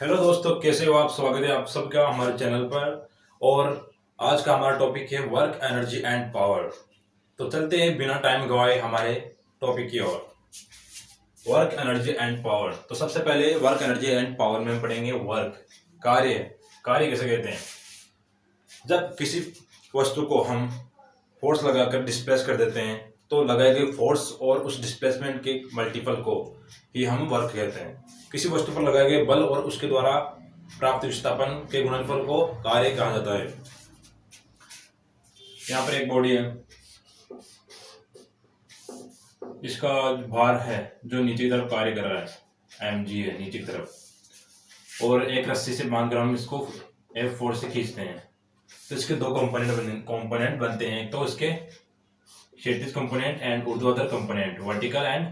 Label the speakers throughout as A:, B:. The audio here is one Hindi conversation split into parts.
A: हेलो दोस्तों, कैसे हो आप। स्वागत है आप सबका हमारे चैनल पर। और आज का हमारा टॉपिक है वर्क एनर्जी एंड पावर। तो चलते हैं बिना टाइम गवाए हमारे टॉपिक की ओर। Work energy and power. तो सबसे पहले वर्क एनर्जी एंड पावर में हम पढ़ेंगे वर्क, कार्य। कार्य किसे कहते हैं? जब किसी वस्तु को हम फोर्स लगाकर डिस्प्लेस कर देते हैं तो लगाए गए फोर्स और उस डिस्प्लेसमेंट के मल्टीपल को ही हम वर्क कहते हैं। किसी वस्तु पर लगाए गए बल और उसके द्वारा प्राप्त विस्थापन के गुणनफल को कार्य कहा जाता है। यहाँ पर एक बॉडी है, इसका भार है जो नीचे की तरफ कार्य कर रहा है, mg है नीचे की तरफ, और एक रस्सी से बांधकर हम इसको F4 से खींचते हैं। तो इसके दो कंपोनेंट बनते हैं, एक तो इसके क्षैतिज कंपोनेंट एंड ऊर्ध्वाधर कंपोनेंट, वर्टिकल एंड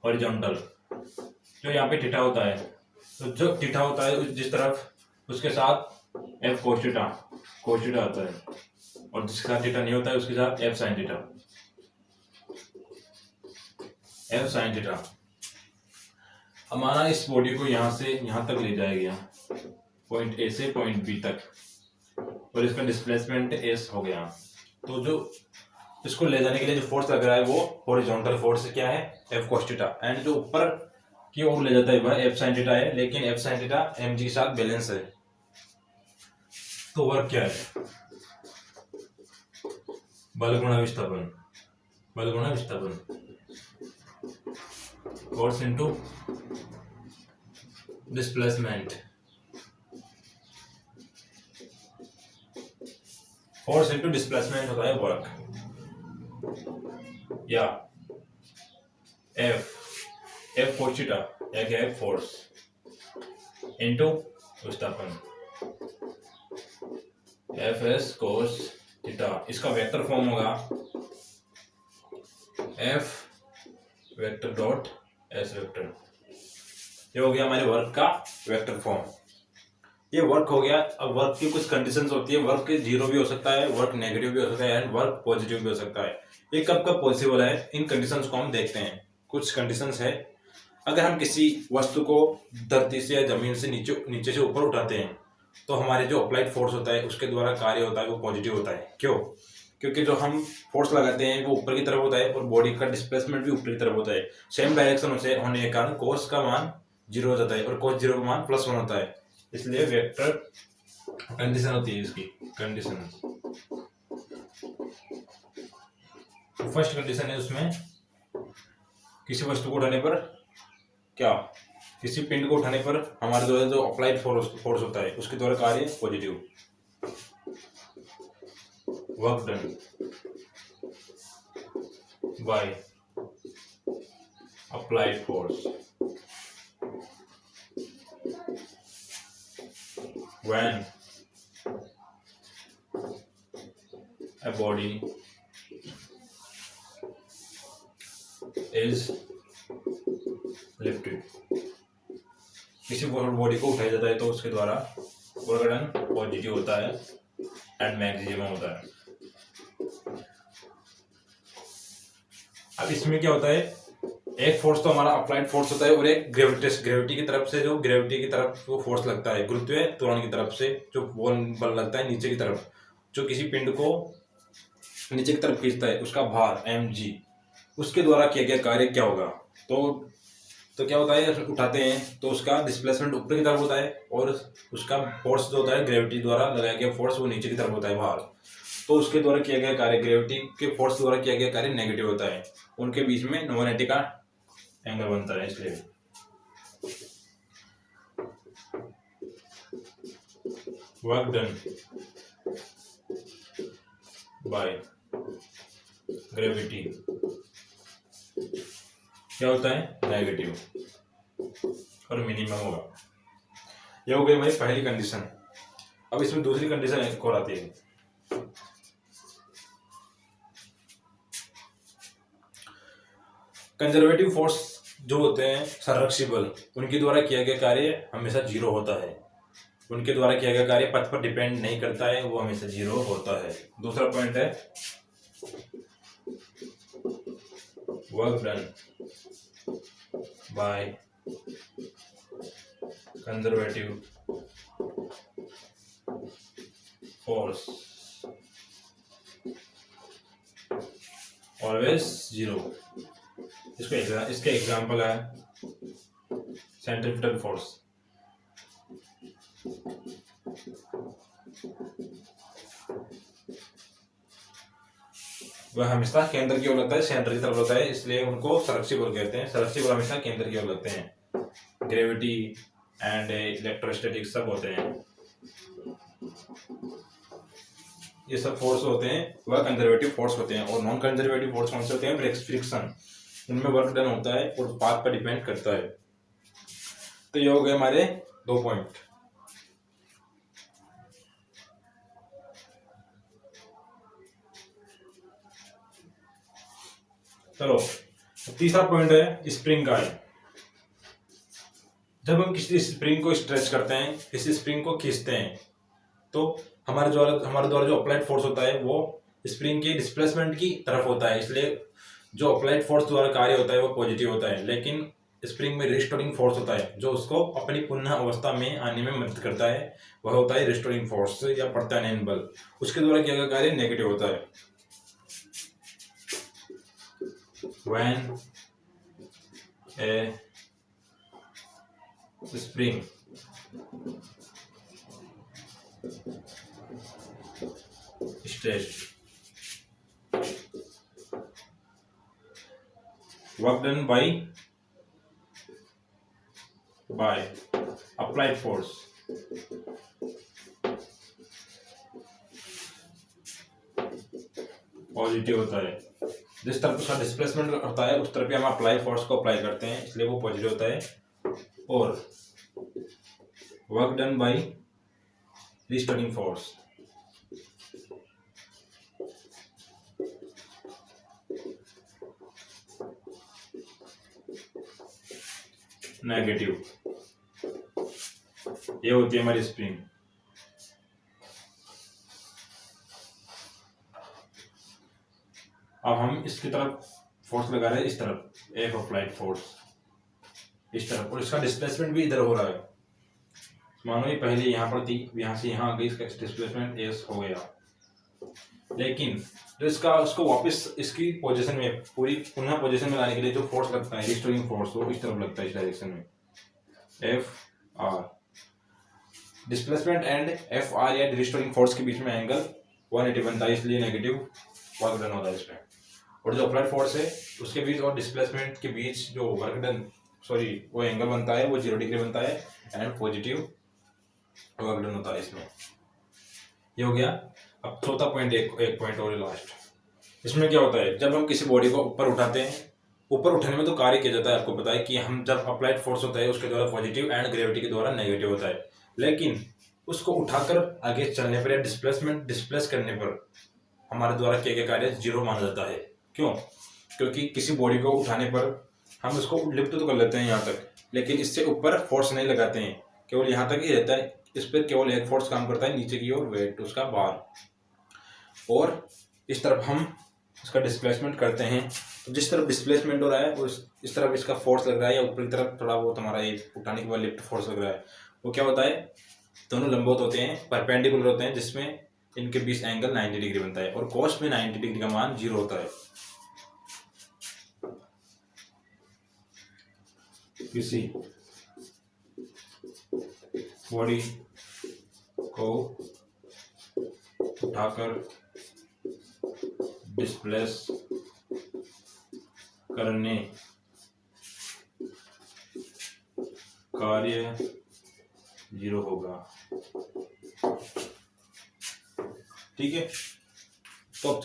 A: हॉरिजॉन्टल। जो यहाँ पे थीटा होता है, तो जो थीटा होता है जिस तरफ उसके साथ F cos थीटा आता है, और जिसके साथ थीटा नहीं होता है उसके साथ F sin थीटा। हमारा इस बॉडी को यहाँ से यहाँ तक ले जाया गया, पॉइंट A से पॉइंट B तक, और इसका डिस्प्लेसमेंट S हो गया। तो जो इसको ले जाने के लिए जो फोर्स लग रहा है वो हॉरिजॉन्टल फोर्स क्या है, F cos थीटा, एंड जो ऊपर की ओर ले जाता है वह F sin थीटा है, लेकिन F sin थीटा mg के साथ बैलेंस है। तो वर्क क्या है? बल गुणा विस्थापन, force into displacement. Force into displacement होता है वर्क, या F cos थीटा या क्या है फोर्स इनटू विस्थापन, Fs cos थीटा। इसका वेक्टर फॉर्म होगा F vector dot S vector. ये हो गया हमारे वर्क का वेक्टर फॉर्म। ये वर्क हो गया। अब वर्क की कुछ कंडीशंस होती है। वर्क जीरो भी हो सकता है, वर्क नेगेटिव भी हो सकता है, एंड वर्क पॉजिटिव भी हो सकता है। ये कब कब पॉसिबल है, इन कंडीशंस को हम देखते हैं। कुछ कंडीशंस है, अगर हम किसी वस्तु को धरती से या जमीन से नीचे से ऊपर उठाते हैं तो हमारे जो अप्लाइड फोर्स होता है उसके द्वारा कार्य होता है वो पॉजिटिव होता है। क्यों? क्योंकि जो हम फोर्स लगाते हैं वो ऊपर की तरफ होता है और बॉडी का डिस्प्लेसमेंट भी ऊपर की तरफ होता है। सेम डायरेक्शन से होने के कारण कोस का मान 0 हो जाता है और कोस 0 का मान +1 होता है। इसलिए वेक्टर कंडीशन होती है इसकी कंडीशन। फर्स्ट कंडीशन है उसमें किसी वस्तु को उठाने पर क्या, किसी पिंड को उठाने पर हमारे द्वारा जो अप्लाइड फोर्स होता है उसके द्वारा कार्य positive, work done by applied force when a body is lifted। किसी बॉडी को उठाया जाता है तो उसके द्वारा वर्क डन पॉजिटिव होता है एंड मैक्सिमम होता है। अब इसमें क्या होता है, एक फोर्स तो हमारा अप्लाइड फोर्स होता है और एक ग्रेविटी की तरफ से, जो ग्रेविटी की तरफ वो फोर्स लगता है, गुरुत्वीय त्वरण की तरफ से जो बल लगता है नीचे की तरफ, जो किसी पिंड को नीचे की तरफ खींचता है, उसका भार mg, उसके द्वारा किया गया कार्य क्या होगा। तो क्या होता है, उठाते हैं तो उसका डिस्प्लेसमेंट ऊपर की तरफ होता है और उसका फोर्स जो होता है ग्रेविटी द्वारा लगाया गया फोर्स वो नीचे की तरफ होता है, भार। तो उसके द्वारा किया गया कार्य, ग्रेविटी के फोर्स द्वारा किया गया कार्य नेगेटिव होता है। उनके बीच में 180 का एंगल बनता है। इसलिए वर्क डन बाय ग्रेविटी क्या होता है, नेगेटिव, और मिनिमम होगा। यह हो गई हमारी पहली कंडीशन। अब इसमें दूसरी कंडीशन एक और आती है। कंजर्वेटिव फोर्स जो होते हैं, संरक्षी बल, उनके द्वारा किया गया कार्य हमेशा 0 होता है। उनके द्वारा किया गया कार्य पथ पर डिपेंड नहीं करता है, वो हमेशा 0 होता है। दूसरा पॉइंट है work done by conservative force always zero. इसके एग्जाम्पल है सेंट्रीफ्यूगल फोर्स। वह हमेशा केंद्र की ओर लगता है, सेंटर की तरफ होता है, इसलिए उनको संरक्षी बल कहते हैं। संरक्षी बल हमेशा केंद्र की ओर लगते हैं। ग्रेविटी एंड इलेक्ट्रोस्टैटिक्स सब होते हैं, ये सब फोर्स होते हैं वह कंजर्वेटिव फोर्स होते हैं। और नॉन कंजर्वेटिव फोर्स कौन से होते हैं? फ्रिक्शन, उनमें वर्क डन होता है और पाथ पर डिपेंड करता है। तो ये हो गए हमारे 2 पॉइंट। चलो तीसरा पॉइंट है स्प्रिंग का है। जब हम किसी स्प्रिंग को स्ट्रेच करते हैं, किसी स्प्रिंग को खींचते हैं, तो हमारे द्वारा जो अप्लाइड फोर्स होता है वो स्प्रिंग की डिस्प्लेसमेंट की तरफ होता है, इसलिए जो अप्लाइड फोर्स द्वारा कार्य होता है वो पॉजिटिव होता है। लेकिन स्प्रिंग में रिस्टोरिंग फोर्स होता है जो उसको अपनी पुनः अवस्था में आने में मदद करता है, वह होता है रिस्टोरिंग फोर्स या प्रत्यानयन बल। उसके द्वारा किया गया कार्य नेगेटिव होता है। When a spring stretched, work done by applied force positive होता है। जिस तरफ उसका डिस्प्लेसमेंट होता है उस तरफ हम अप्लाई फोर्स को अप्लाई करते हैं, इसलिए वो पॉजिटिव होता है। और work done by restoring force negative. ये होती है हमारी स्प्रिंग। अब हम इसकी तरफ फोर्स लगा रहे हैं, इस तरफ एक अप्लाइड फोर्स इस तरफ, और इसका डिस्प्लेसमेंट भी इधर हो रहा है। मानो ये पहले यहाँ पर थी, यहाँ से यहाँ आ गई, इसका डिस्प्लेसमेंट एस हो गया। लेकिन जो उसको वापस इसकी पोजीशन में पूरी पुनः पोजीशन में लाने के लिए जो फोर्स लगता है रिस्टोरिंग फोर्स, वो इस तरफ लगता है, इस डायरेक्शन में F R. Displacement and F R या रिस्टोरिंग फोर्स के बीच में एंगल 180 बनता है, इसलिए नेगेटिव वर्क डन होता है इसमें। और जो अप्लाइड फोर्स है उसके बीच और डिस्प्लेसमेंट के बीच जो वर्क डन वो एंगल बनता है वो 0 डिग्री बनता है एंड पॉजिटिव वर्क डन होता है इसमें। ये हो गया। अब चौथा पॉइंट, एक पॉइंट और लास्ट। इसमें क्या होता है, जब हम किसी बॉडी को ऊपर उठाते हैं, ऊपर उठाने में तो कार्य किया जाता है, आपको पता है कि हम जब अप्लाइड फोर्स होता है उसके द्वारा पॉजिटिव एंड ग्रेविटी के द्वारा नेगेटिव होता है। लेकिन उसको उठाकर आगे चलने पर या डिस्प्लेस करने पर हमारे द्वारा किए गए कार्य 0 माना जाता है। क्यों? क्योंकि किसी बॉडी को उठाने पर हम उसको लिफ्ट तो कर लेते हैं यहाँ तक, लेकिन इससे ऊपर फोर्स नहीं लगाते हैं, केवल यहाँ तक ही रहता है। इस पर केवल एक फोर्स काम करता है, नीचे की ओर वेट उसका बार, और इस तरफ हम उसका डिस्प्लेसमेंट करते हैं। तो जिस तरफ डिस्प्लेसमेंट हो रहा है इस तरफ इसका फोर्स लग रहा है, या ऊपर की तरफ थोड़ा बहुत हमारा ये उठाने के बाद लिफ्ट फोर्स लग रहा है, वो क्या होता है, दोनों लंबवत होते हैं, परपेंडिकुलर होते हैं, जिसमें इनके बीच एंगल 90 डिग्री बनता है। और कॉस में 90 डिग्री का मान 0 होता है। किसी बॉडी को उठाकर डिस्प्लेस करने कार्य 0 होगा। ठीक है, तो